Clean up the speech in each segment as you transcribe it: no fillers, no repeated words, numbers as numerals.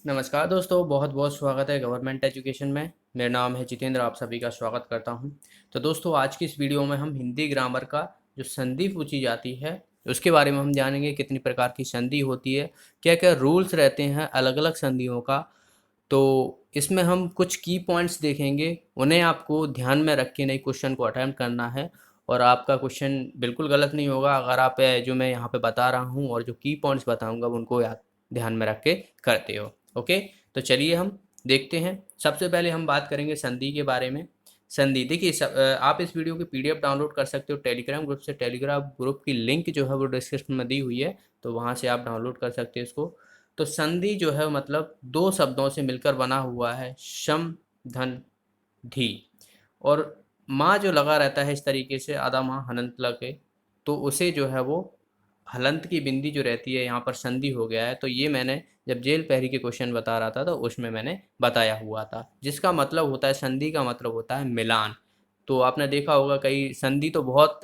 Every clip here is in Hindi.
नमस्कार दोस्तों, बहुत बहुत स्वागत है गवर्नमेंट एजुकेशन में। मेरा नाम है जितेंद्र, आप सभी का स्वागत करता हूं। तो दोस्तों, आज की इस वीडियो में हम हिंदी ग्रामर का जो संधि पूछी जाती है उसके बारे में हम जानेंगे। कितनी प्रकार की संधि होती है, क्या क्या रूल्स रहते हैं अलग अलग संधियों का। तो इसमें हम कुछ की पॉइंट्स देखेंगे, उन्हें आपको ध्यान में रख के नई क्वेश्चन को अटेम्प्ट करना है। और आपका क्वेश्चन बिल्कुल गलत नहीं होगा अगर आप जो मैं यहाँ पे बता रहा हूँ और जो की पॉइंट्स बताऊँगा उनको याद ध्यान में रख के करते हो। ओके, तो चलिए हम देखते हैं। सबसे पहले हम बात करेंगे संधि के बारे में। संधि देखिए, आप इस वीडियो की पीडीएफ डाउनलोड कर सकते हो टेलीग्राम ग्रुप से। टेलीग्राम ग्रुप की लिंक जो है वो डिस्क्रिप्शन में दी हुई है, तो वहाँ से आप डाउनलोड कर सकते हैं इसको। तो संधि जो है मतलब दो शब्दों से मिलकर बना हुआ है, शम धन धी। और माँ जो लगा रहता है इस तरीके से आधा माँ हलंत लगे, तो उसे जो है वो हलंत की बिंदी जो रहती है यहाँ पर संधि हो गया है। तो ये मैंने जब जेल पहरी के क्वेश्चन बता रहा था तो उसमें मैंने बताया हुआ था, जिसका मतलब होता है, संधि का मतलब होता है मिलान। तो आपने देखा होगा, कई संधि तो बहुत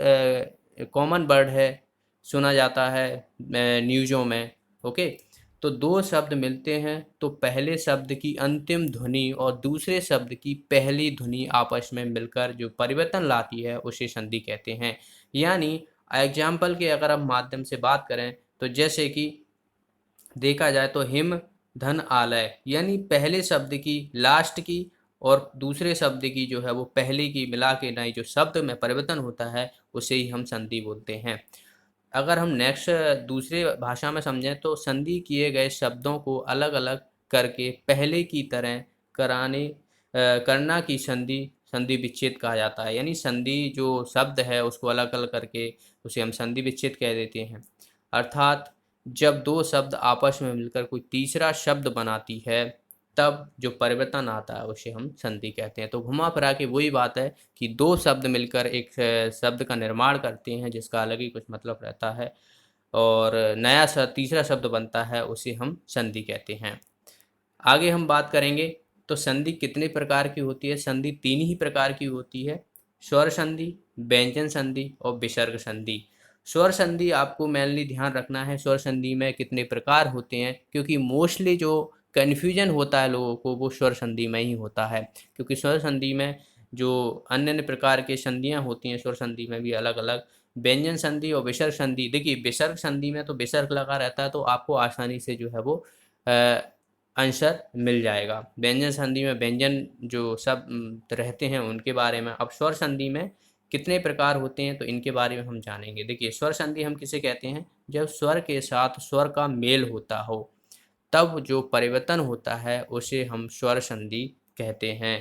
कॉमन वर्ड है, सुना जाता है न्यूज़ों में। ओके, तो दो शब्द मिलते हैं तो पहले शब्द की अंतिम ध्वनि और दूसरे शब्द की पहली ध्वनि आपस में मिलकर जो परिवर्तन लाती है उसे संधि कहते हैं। यानी एग्जाम्पल के अगर हम माध्यम से बात करें तो जैसे कि देखा जाए तो हिम धन आलय, यानी पहले शब्द की लास्ट की और दूसरे शब्द की जो है वो पहले की मिला के नई जो शब्द में परिवर्तन होता है उसे ही हम संधि बोलते हैं। अगर हम नेक्स्ट दूसरे भाषा में समझें तो संधि किए गए शब्दों को अलग अलग करके पहले की तरह करना की संधि संधि विच्छेद कहा जाता है। यानी संधि जो शब्द है उसको अलग अलग करके उसे हम संधि विच्छेद कह देते हैं। अर्थात जब दो शब्द आपस में मिलकर कोई तीसरा शब्द बनाती है तब जो परिवर्तन आता है उसे हम संधि कहते हैं। तो घुमा फिरा के वही बात है कि दो शब्द मिलकर एक शब्द का निर्माण करते हैं जिसका अलग ही कुछ मतलब रहता है, और नया तीसरा शब्द बनता है उसे हम संधि कहते हैं। आगे हम बात करेंगे तो संधि कितने प्रकार की होती है। संधि तीन ही प्रकार की होती है, स्वर संधि, व्यंजन संधि और विसर्ग संधि। स्वर संधि आपको मेनली ध्यान रखना है, स्वर संधि में कितने प्रकार होते हैं, क्योंकि मोस्टली जो कन्फ्यूजन होता है लोगों को वो स्वर संधि में ही होता है। क्योंकि स्वर संधि में जो अन्य अन्य प्रकार की संधियाँ होती हैं, स्वर संधि में भी अलग अलग। व्यंजन संधि और विसर्ग संधि, देखिए विसर्ग संधि में तो विसर्ग लगा रहता है तो आपको आसानी से जो है वो आंसर मिल जाएगा। व्यंजन संधि में व्यंजन जो सब रहते हैं उनके बारे में। अब स्वर संधि में कितने प्रकार होते हैं तो इनके बारे में हम जानेंगे। देखिए, स्वर संधि हम किसे कहते हैं, जब स्वर के साथ स्वर का मेल होता हो तब जो परिवर्तन होता है उसे हम स्वर संधि कहते हैं।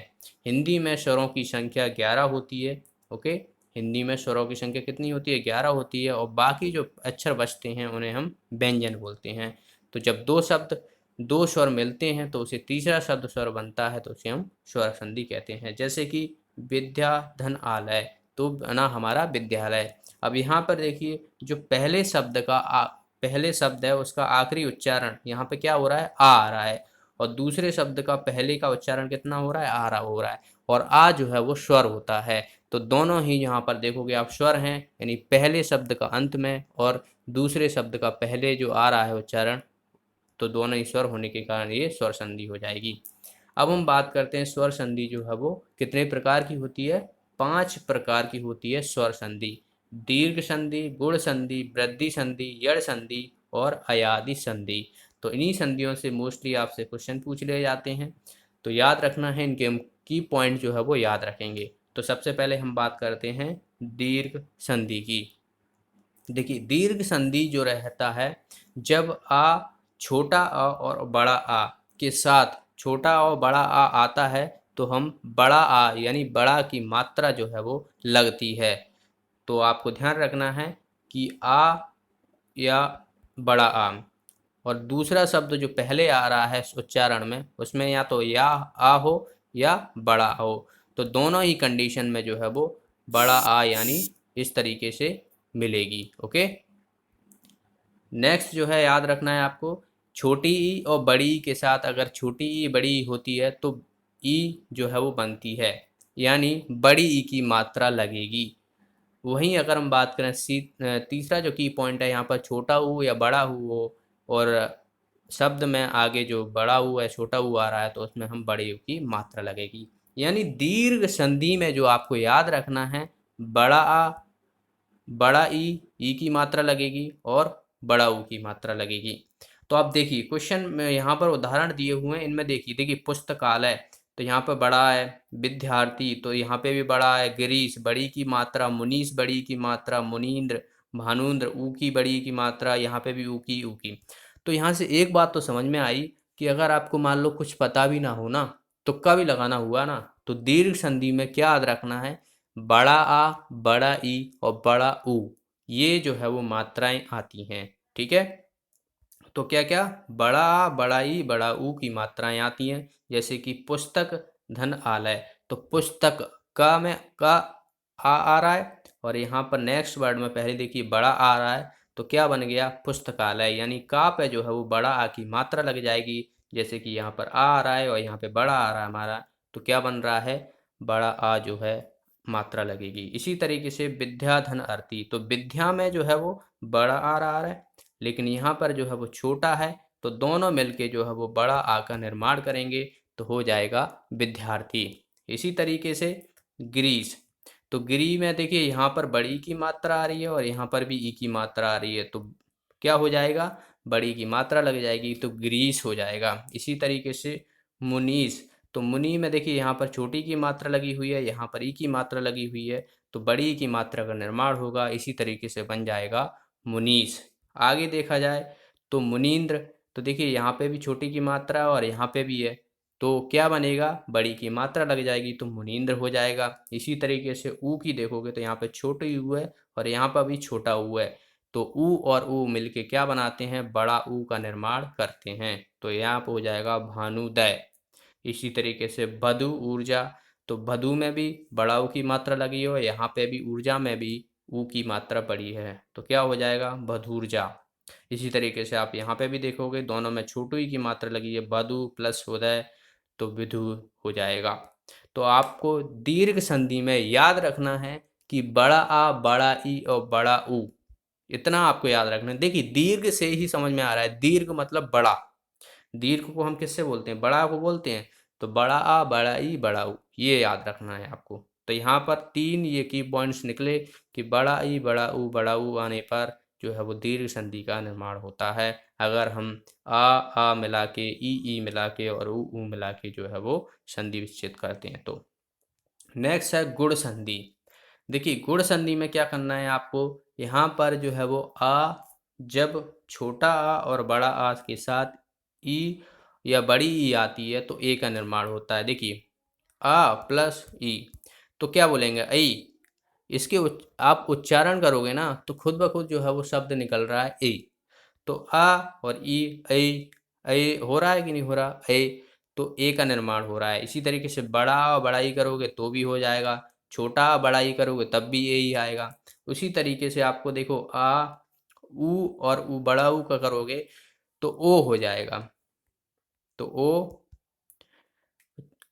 हिंदी में स्वरों की संख्या 11 होती है। ओके, हिंदी में स्वरों की संख्या कितनी होती है, 11 होती है, और बाकी जो अक्षर बचते हैं उन्हें हम व्यंजन बोलते हैं। तो जब दो शब्द दो स्वर मिलते हैं तो उसे तीसरा शब्द स्वर बनता है तो उसे हम स्वर संधि कहते हैं। जैसे कि विद्या धन आलय, तो बना हमारा विद्यालय। अब यहाँ पर देखिए, जो पहले शब्द है उसका आखिरी उच्चारण यहाँ पे क्या हो रहा है, आ रहा है, और दूसरे शब्द का पहले का उच्चारण कितना हो रहा है, आ रहा हो रहा है, और आ जो है वो स्वर होता है। तो दोनों ही यहाँ पर देखोगे आप स्वर हैं, यानी पहले शब्द का अंत में और दूसरे शब्द का पहले जो आ रहा है उच्चारण, तो दोनों ही स्वर होने के कारण ये स्वर संधि हो जाएगी। अब हम बात करते हैं स्वर संधि जो है वो कितने प्रकार की होती है। 5 प्रकार की होती है स्वर संधि। दीर्घ संधि, गुण संधि, वृद्धि संधि, यड़ संधि और अयादि संधि। तो इन्हीं संधियों से मोस्टली आपसे क्वेश्चन पूछ लिए जाते हैं, तो याद रखना है, इनके हम की पॉइंट जो है वो याद रखेंगे। तो सबसे पहले हम बात करते हैं दीर्घ संधि की। देखिए, दीर्घ संधि जो रहता है, जब आ, छोटा आ और बड़ा आ के साथ छोटा और बड़ा आ आता है तो हम बड़ा आ यानी बड़ा की मात्रा जो है वो लगती है। तो आपको ध्यान रखना है कि आ या बड़ा आम, और दूसरा शब्द जो पहले आ रहा है उच्चारण में उसमें या तो या आ हो या बड़ा हो, तो दोनों ही कंडीशन में जो है वो बड़ा आ यानी इस तरीके से मिलेगी। ओके, नेक्स्ट जो है याद रखना है आपको, छोटी ई और बड़ी ई के साथ अगर छोटी ई बड़ी ई होती है तो ई जो है वो बनती है, यानी बड़ी ई की मात्रा लगेगी। वहीं अगर हम बात करें तीसरा जो की पॉइंट है यहाँ पर, छोटा ऊ या बड़ा ऊ हो, और शब्द में आगे जो बड़ा ऊ है छोटा ऊ आ रहा है तो उसमें हम बड़े ऊ की मात्रा लगेगी। यानी दीर्घ संधि में जो आपको याद रखना है, बड़ा आ, बड़ा ई की मात्रा लगेगी और बड़ा ऊ की मात्रा लगेगी। तो आप देखिए क्वेश्चन में यहाँ पर उदाहरण दिए हुए हैं, इनमें देखिए पुस्तकालय, तो यहाँ पर बड़ा है, विद्यार्थी तो यहाँ पे भी बड़ा है, गिरीश बड़ी की मात्रा, मुनीश बड़ी की मात्रा, मुनीन्द्र, भानुन्द्र ऊ की बड़ी की मात्रा, यहाँ पे भी ऊ की। तो यहाँ से एक बात तो समझ में आई कि अगर आपको मान लो कुछ पता भी ना हो ना, तुक्का भी लगाना हुआ ना, तो दीर्घ संधि में क्या याद रखना है, बड़ा आ, बड़ा ई और बड़ा ऊ, ये जो है वो मात्राएं आती हैं। ठीक है, तो क्या क्या, बड़ा आ, बड़ा ई, बड़ा ऊ की मात्राएं आती हैं। जैसे कि पुस्तक धन आलय, तो पुस्तक का में का आ रहा है और यहाँ पर नेक्स्ट वर्ड में पहले देखिए बड़ा आ रहा है, तो क्या बन गया, पुस्तकालय। यानी का पे जो है वो बड़ा आ की मात्रा लग जाएगी। जैसे कि यहाँ पर आ रहा है और यहाँ पे बड़ा आ रहा है हमारा, तो क्या बन रहा है, बड़ा आ जो है मात्रा लगेगी। इसी तरीके से विद्या धन अर्थी, तो विद्या में जो है वो बड़ा आ रहा है, लेकिन यहाँ पर जो है वो छोटा है, तो दोनों मिलके जो है वो बड़ा आ का निर्माण करेंगे, तो हो जाएगा विद्यार्थी। इसी तरीके से ग्रीस, तो गिरी में देखिए यहाँ पर बड़ी की मात्रा आ रही है और यहाँ पर भी ई की मात्रा आ रही है, तो क्या हो जाएगा, बड़ी की मात्रा लग जाएगी, तो ग्रीस हो जाएगा। इसी तरीके से मुनीस, तो मुनि में देखिए यहाँ पर छोटी की मात्रा लगी हुई है, यहाँ पर ई की मात्रा लगी हुई है, तो बड़ी की मात्रा का निर्माण होगा। इसी तरीके से बन जाएगा मुनीस। आगे देखा जाए तो मुनीन्द्र, तो देखिए यहाँ पे भी छोटी की मात्रा और यहाँ पे भी है, तो क्या बनेगा, बड़ी की मात्रा लग जाएगी, तो मुनीन्द्र हो जाएगा। इसी तरीके से ऊ की देखोगे तो यहाँ पे छोटी ऊ है और यहाँ पर भी छोटा ऊ है, तो ऊ और ऊ मिलके क्या बनाते हैं, बड़ा ऊ का निर्माण करते हैं, तो यहाँ पे हो जाएगा भानुदय। इसी तरीके से बधु ऊर्जा, तो बधु में भी बड़ा ऊ की मात्रा लगी हो, यहाँ पे भी ऊर्जा में भी ऊ की मात्रा बड़ी है, तो क्या हो जाएगा, बधूर्जा। इसी तरीके से आप यहाँ पे भी देखोगे दोनों में छोटू ई की मात्रा लगी है, बधु प्लस उदय, तो विधु हो जाएगा। तो आपको दीर्घ संधि में याद रखना है कि बड़ा आ, बड़ा ई और बड़ा ऊ, इतना आपको याद रखना है। देखिए दीर्घ से ही समझ में आ रहा है, दीर्घ मतलब बड़ा, दीर्घ को हम किससे बोलते हैं, बड़ा को बोलते हैं, तो बड़ा आ, बड़ा ई, बड़ा ऊ, ये याद रखना है आपको। तो यहाँ पर तीन ये की पॉइंट्स निकले कि बड़ा ई, बड़ा ऊ आने पर जो है वो दीर्घ संधि का निर्माण होता है, अगर हम आ मिला के, ई मिला के और ऊ मिला के जो है वो संधि विच्छेद करते हैं। तो नेक्स्ट है गुण संधि। देखिए गुण संधि में क्या करना है आपको, यहाँ पर जो है वो आ, जब छोटा आ और बड़ा आ के साथ ई या बड़ी ई आती है तो ए का निर्माण होता है। देखिए आ प्लस ई, तो क्या बोलेंगे, आई, इसके आप उच्चारण करोगे ना तो खुद ब खुद जो है वो शब्द निकल रहा है ए, तो आ और ई, ऐ हो रहा है कि नहीं हो रहा, ऐ, तो ए का निर्माण हो रहा है। इसी तरीके से बड़ा और बड़ाई करोगे तो भी हो जाएगा, छोटा बड़ाई करोगे तब भी ए ही आएगा। उसी तरीके से आपको देखो आ, ऊ और ऊ, बड़ा ऊ का करोगे तो ओ हो जाएगा, तो ओ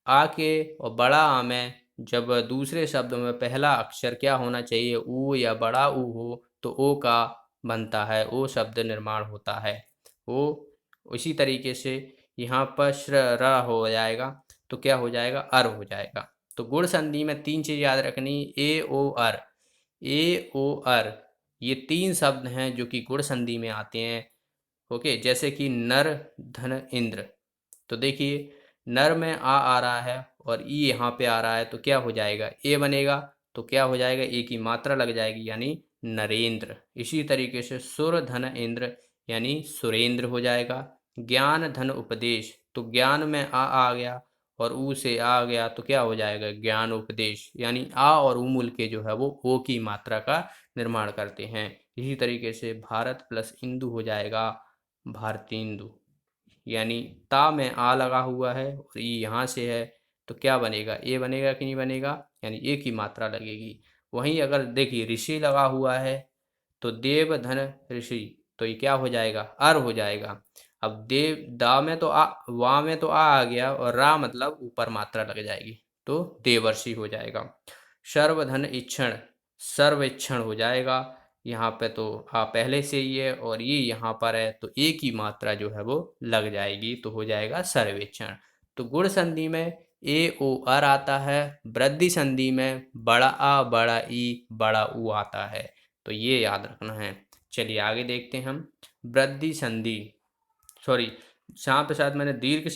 आ के और बड़ा आ में जब दूसरे शब्द में पहला अक्षर क्या होना चाहिए, ऊ या बड़ा ऊ हो, तो ओ का बनता है, ओ शब्द निर्माण होता है ओ। इसी तरीके से यहाँ पर श्र र हो जाएगा, तो क्या हो जाएगा, अर हो जाएगा। तो गुण संधि में तीन चीज़ याद रखनी, ए ओ अर, ए ओ अर, ये तीन शब्द हैं जो कि गुण संधि में आते हैं। ओके, जैसे कि नर धन इंद्र, तो देखिए नर में आ रहा है और ई यहाँ पे आ रहा है, तो क्या हो जाएगा, ए बनेगा, तो क्या हो जाएगा, ए की मात्रा लग जाएगी यानी नरेंद्र। इसी तरीके से सुर धन इंद्र यानी सुरेंद्र हो जाएगा। ज्ञान धन उपदेश, तो ज्ञान में आ गया और ऊ से आ गया, तो क्या हो जाएगा, ज्ञान उपदेश, यानी आ और ऊ मूल के जो है वो ओ की मात्रा का निर्माण करते हैं। इसी तरीके से भारत प्लस इंदु हो जाएगा भारतेंदु, यानी ता में आ लगा हुआ है और ई यहाँ से है, तो क्या बनेगा, ए बनेगा कि नहीं बनेगा, यानी ए की मात्रा लगेगी। वहीं अगर देखिए ऋषि लगा हुआ है तो देव धन ऋषि, तो ये क्या हो जाएगा, अर हो जाएगा। अब देव दा में तो आ, वा में तो आ गया और रा मतलब ऊपर मात्रा लग जाएगी, तो देवर्षि हो जाएगा। सर्वधन इक्षण, सर्व इक्षण हो जाएगा, यहाँ पे तो आ पहले से ही है और ये यहाँ पर है, तो ए की मात्रा जो है वो लग जाएगी, तो हो जाएगा सर्वेक्षण। तो गुण संधि में ए ओ अर आता है, वृद्धि संधि में बड़ा आ बड़ा ई बड़ा ऊ आता है, तो ये याद रखना है। चलिए आगे देखते हैं हम। वृद्धि संधि, सॉरी, यहाँ पे शायद मैंने दीर्घ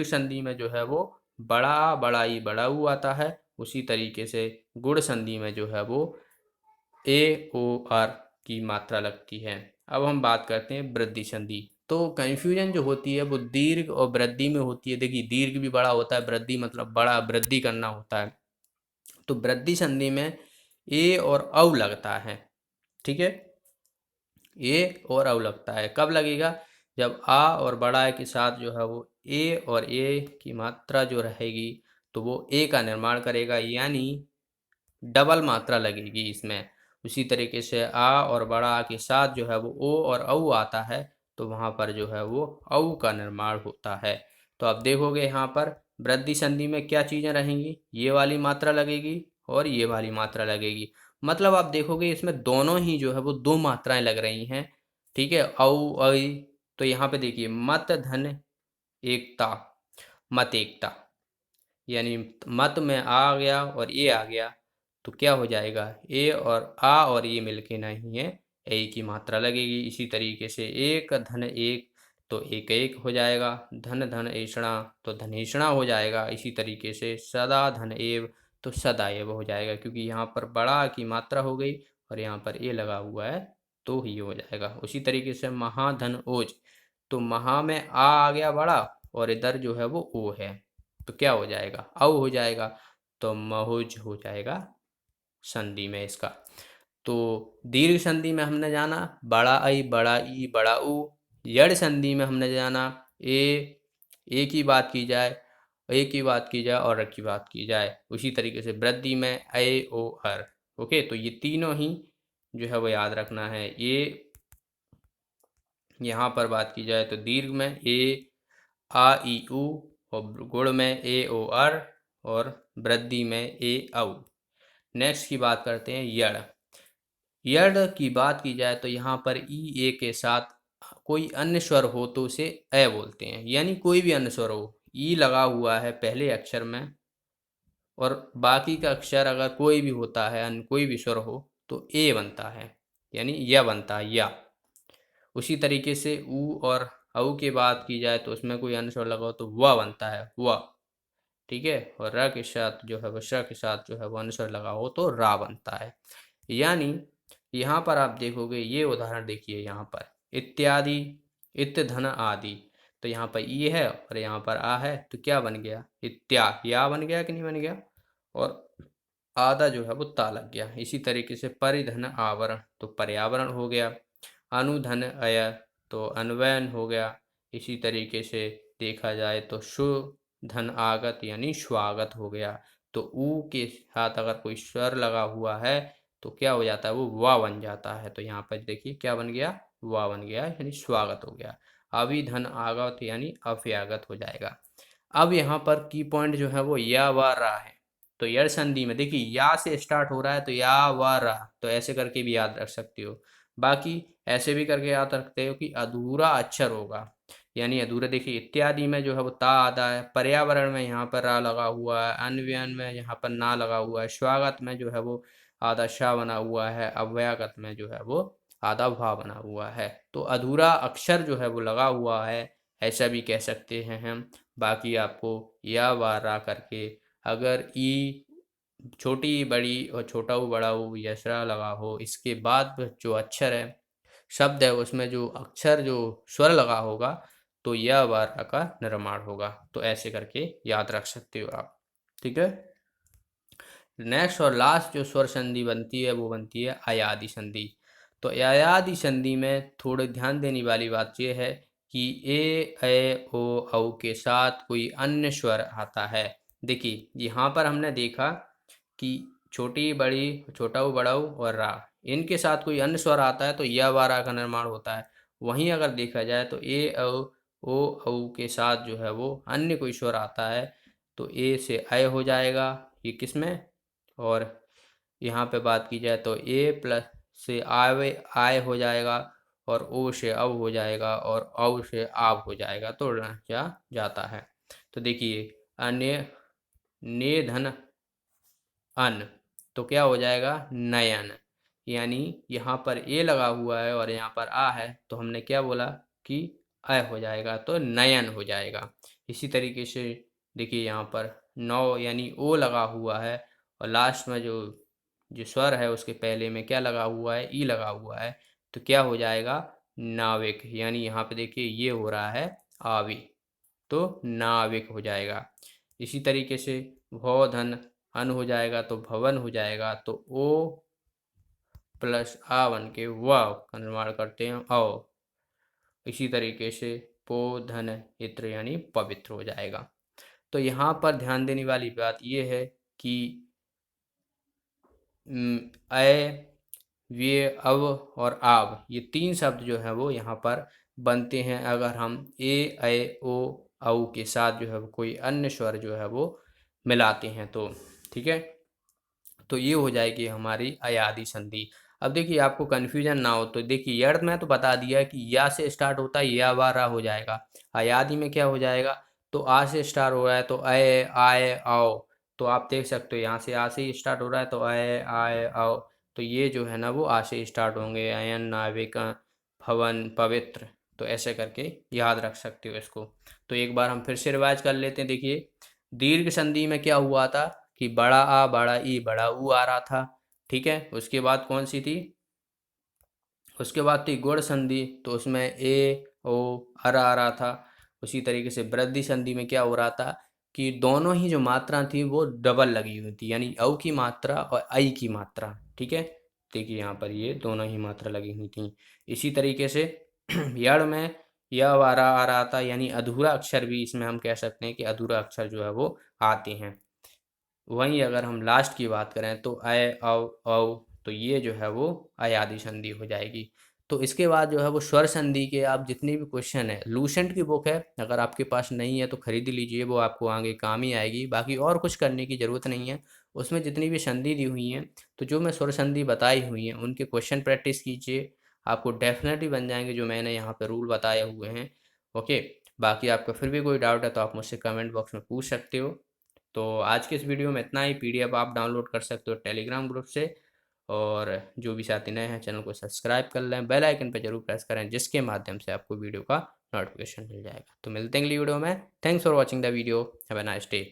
संधि में जो है वो बड़ा आ बड़ा ई बड़ा ऊ आता है। उसी तरीके से गुण संधि में जो है वो ए ओ आर की मात्रा लगती है। अब हम बात करते हैं वृद्धि संधि। तो कन्फ्यूजन जो होती है वो दीर्घ और वृद्धि में होती है। देखिए दीर्घ भी बड़ा होता है, वृद्धि मतलब बड़ा वृद्धि करना होता है। तो वृद्धि संधि में ए और औ लगता है, ठीक है। ए और औ लगता है, कब लगेगा? जब आ और बड़ा ए के साथ जो है वो ए और ए की मात्रा जो रहेगी तो वो ए का निर्माण करेगा, यानी डबल मात्रा लगेगी इसमें। उसी तरीके से आ और बड़ा आ के साथ जो है वो ओ और औ आता है, तो वहाँ पर जो है वो औ का निर्माण होता है। तो आप देखोगे यहाँ पर वृद्धि संधि में क्या चीज़ें रहेंगी, ये वाली मात्रा लगेगी और ये वाली मात्रा लगेगी। मतलब आप देखोगे इसमें दोनों ही जो है वो दो मात्राएं लग रही हैं, ठीक है, औ ऐ। तो यहाँ पे देखिए मत धन एकता, मत एकता, यानी मत में आ गया और ए आ गया, तो क्या हो जाएगा, ए और आ और ये मिलके नहीं है, ए की मात्रा लगेगी। इसी तरीके से एक धन एक, तो एक एक हो जाएगा। धन धन ऐषणा, तो धनेषणा हो जाएगा। इसी तरीके से सदा धन एव, तो सदा एव हो जाएगा, क्योंकि यहाँ पर बड़ा की मात्रा हो गई और यहाँ पर ए लगा हुआ है, तो ही हो जाएगा। उसी तरीके से महाधन ओज, तो महा में आ गया बड़ा और इधर जो है वो ओ है, तो क्या हो जाएगा, औ हो जाएगा, तो महुज हो जाएगा संधि में इसका। तो दीर्घ संधि में हमने जाना बड़ा आई बड़ा ई बड़ा ऊ। यड़ संधि में हमने जाना ए की बात की जाए, ए की बात की जाए और र की बात की जाए। उसी तरीके से वृद्धि में ए ओ अर। ओके, तो ये तीनों ही जो है वो याद रखना है। ये यहाँ पर बात की जाए तो दीर्घ में ए आ ई उ, और गुण में ए ओ अर, और वृद्धि में ए औ। नेक्स्ट की बात करते हैं यड़। यड़ की बात की जाए तो यहाँ पर ई ए के साथ कोई अन्य स्वर हो तो उसे ए बोलते हैं, यानी कोई भी अन्य स्वर हो, ई लगा हुआ है पहले अक्षर में और बाकी का अक्षर अगर कोई भी होता है, अन्य कोई भी स्वर हो, तो ए बनता है, यानी या बनता है या। उसी तरीके से ऊ और औ की बात की जाए तो उसमें कोई अन्य स्वर लगा हो तो व बनता है व, ठीक है। और र के साथ जो है वो श के साथ जो है वो अनुस्वर लगा हो तो रा बनता है। यानी यहाँ पर आप देखोगे, ये उदाहरण देखिए यहाँ पर इत्यादि, इत धन आदि, तो यहाँ पर ई है और यहाँ पर आ है, तो क्या बन गया, इत्या, या बन गया कि नहीं बन गया, और आधा जो है वो ता लग गया। इसी तरीके से परिधन आवरण, तो पर्यावरण हो गया। अनुधन अय, तो अन्वयन हो गया। इसी तरीके से देखा जाए तो शु धन आगत, यानी स्वागत हो गया। तो ऊ के साथ अगर कोई स्वर लगा हुआ है तो क्या हो जाता है, वो वा बन जाता है। तो यहाँ पर देखिए क्या बन गया, वा बन गया, यानी स्वागत हो गया। अभिधन आगत यानी अव्यागत हो जाएगा। अब यहाँ पर की पॉइंट जो है वो या व रा है। तो यड़ संधि में देखिए या से स्टार्ट हो रहा है, तो या व रा, तो ऐसे करके भी याद रख सकते हो। बाकी ऐसे भी करके याद रखते हो कि अधूरा अक्षर होगा, यानी अधूरा। देखिए इत्यादि में जो है वो ता आता है, पर्यावरण में यहाँ पर रा लगा हुआ है, अन्वयन में यहाँ पर ना लगा हुआ है, स्वागत में जो है वो आधा शा बना हुआ है, अव्यागत में जो है वो आधा भा बना हुआ है। तो अधूरा अक्षर जो है वो लगा हुआ है, ऐसा भी कह सकते हैं हम। बाकी आपको या व रा करके, अगर ई छोटी बड़ी और छोटा ऊ बड़ा ऊ यशरा लगा हो, इसके बाद जो अक्षर है, शब्द है, उसमें जो अक्षर जो स्वर लगा होगा, तो यह व रा का निर्माण होगा। तो ऐसे करके याद रख सकते हो आप, ठीक है। नेक्स्ट और लास्ट जो स्वर संधि बनती है वो बनती है अयादि संधि। तो अयादि संधि में थोड़े ध्यान देने वाली बात यह है कि ए ओ औ के साथ कोई अन्य स्वर आता है। देखिए यहाँ पर हमने देखा कि छोटी बड़ी, छोटा ऊ बड़ा ऊ और रा, इनके साथ कोई अन्य स्वर आता है तो या व रा का निर्माण होता है। वहीं अगर देखा जाए तो ए ओ औ के साथ जो है वो अन्य कोई स्वर आता है तो ए से अय हो जाएगा, ये किस में। और यहाँ पे बात की जाए तो ए प्लस से आवे आय हो जाएगा, और ओ से अब हो जाएगा, और औ से आब हो जाएगा, तो जा जाता है। तो देखिए अन्य ने धन अन, तो क्या हो जाएगा नयन। यानी यहाँ पर ए लगा हुआ है और यहाँ पर आ है, तो हमने क्या बोला कि अ हो जाएगा, तो नयन हो जाएगा। इसी तरीके से देखिए यहाँ पर नौ यानी ओ लगा हुआ है, और लास्ट में जो जो स्वर है उसके पहले में क्या लगा हुआ है, ई लगा हुआ है, तो क्या हो जाएगा नाविक। यानी यहाँ पे देखिए ये हो रहा है आवी, तो नाविक हो जाएगा। इसी तरीके से भव धन अन हो जाएगा, तो भवन हो जाएगा, तो ओ प्लस आ बन के वाव का निर्माण करते हैं औ। इसी तरीके से पो धन इत्र यानी पवित्र हो जाएगा। तो यहाँ पर ध्यान देने वाली बात ये है कि अय, व्यय, अव और आव, ये तीन शब्द जो है वो यहाँ पर बनते हैं अगर हम ए ऐ ओ औ के साथ जो है वो कोई अन्य स्वर जो है वो मिलाते हैं तो। ठीक है, तो ये हो जाएगी हमारी अयादी संधि। अब देखिए आपको कन्फ्यूजन ना हो तो देखिए यर्द में तो बता दिया कि या से स्टार्ट होता है, या वारा हो जाएगा। अयादी में क्या हो जाएगा, तो आ से स्टार्ट हो रहा है तो अय आय आओ, तो आप देख सकते हो यहाँ से आ से ही स्टार्ट हो रहा है, तो अय आय आओ, तो ये जो है ना वो आ से स्टार्ट होंगे, अयन नाविक भवन पवित्र। तो ऐसे करके याद रख सकते हो इसको। तो एक बार हम फिर से रिवाइज कर लेते हैं। देखिए दीर्घ संधि में क्या हुआ था कि बड़ा आ बड़ा ई बड़ा ऊ आ रहा था। ठीक है, उसके बाद कौन सी थी, उसके बाद थी गुण संधि, तो उसमें ए ओ आ रहा था। उसी तरीके से वृद्धि संधि में क्या हो रहा था कि दोनों ही जो मात्रा थी वो डबल लगी हुई थी, यानी औ की मात्रा और आई की मात्रा। ठीक है, देखिए यहाँ पर ये दोनों ही मात्रा लगी हुई थी। इसी तरीके से यड़ में य वारा आ रहा था, यानी अधूरा अक्षर भी इसमें हम कह सकते हैं कि अधूरा अक्षर जो है वो आते हैं। वहीं अगर हम लास्ट की बात करें तो अय औ औ, तो ये जो है वो अयादी संधि हो जाएगी। तो इसके बाद जो है वो स्वर संधि के आप जितने भी क्वेश्चन है, लूसेंट की बुक है, अगर आपके पास नहीं है तो खरीद लीजिए, वो आपको आगे काम ही आएगी। बाकी और कुछ करने की ज़रूरत नहीं है, उसमें जितनी भी संधि दी हुई हैं, तो जो मैं स्वर संधि बताई हुई हैं उनके क्वेश्चन प्रैक्टिस कीजिए, आपको डेफिनेटली बन जाएंगे जो मैंने यहाँ पर रूल बताए हुए हैं। ओके, बाकी आपका फिर भी कोई डाउट है तो आप मुझसे कमेंट बॉक्स में पूछ सकते हो। तो आज के इस वीडियो में इतना ही। पीडीएफ आप डाउनलोड कर सकते हो टेलीग्राम ग्रुप से, और जो भी साथी नए हैं चैनल को सब्सक्राइब कर लें, बेल आइकन पर जरूर प्रेस करें, जिसके माध्यम से आपको वीडियो का नोटिफिकेशन मिल जाएगा। तो मिलते हैं अगली वीडियो में। Thanks for watching the video, have a nice day.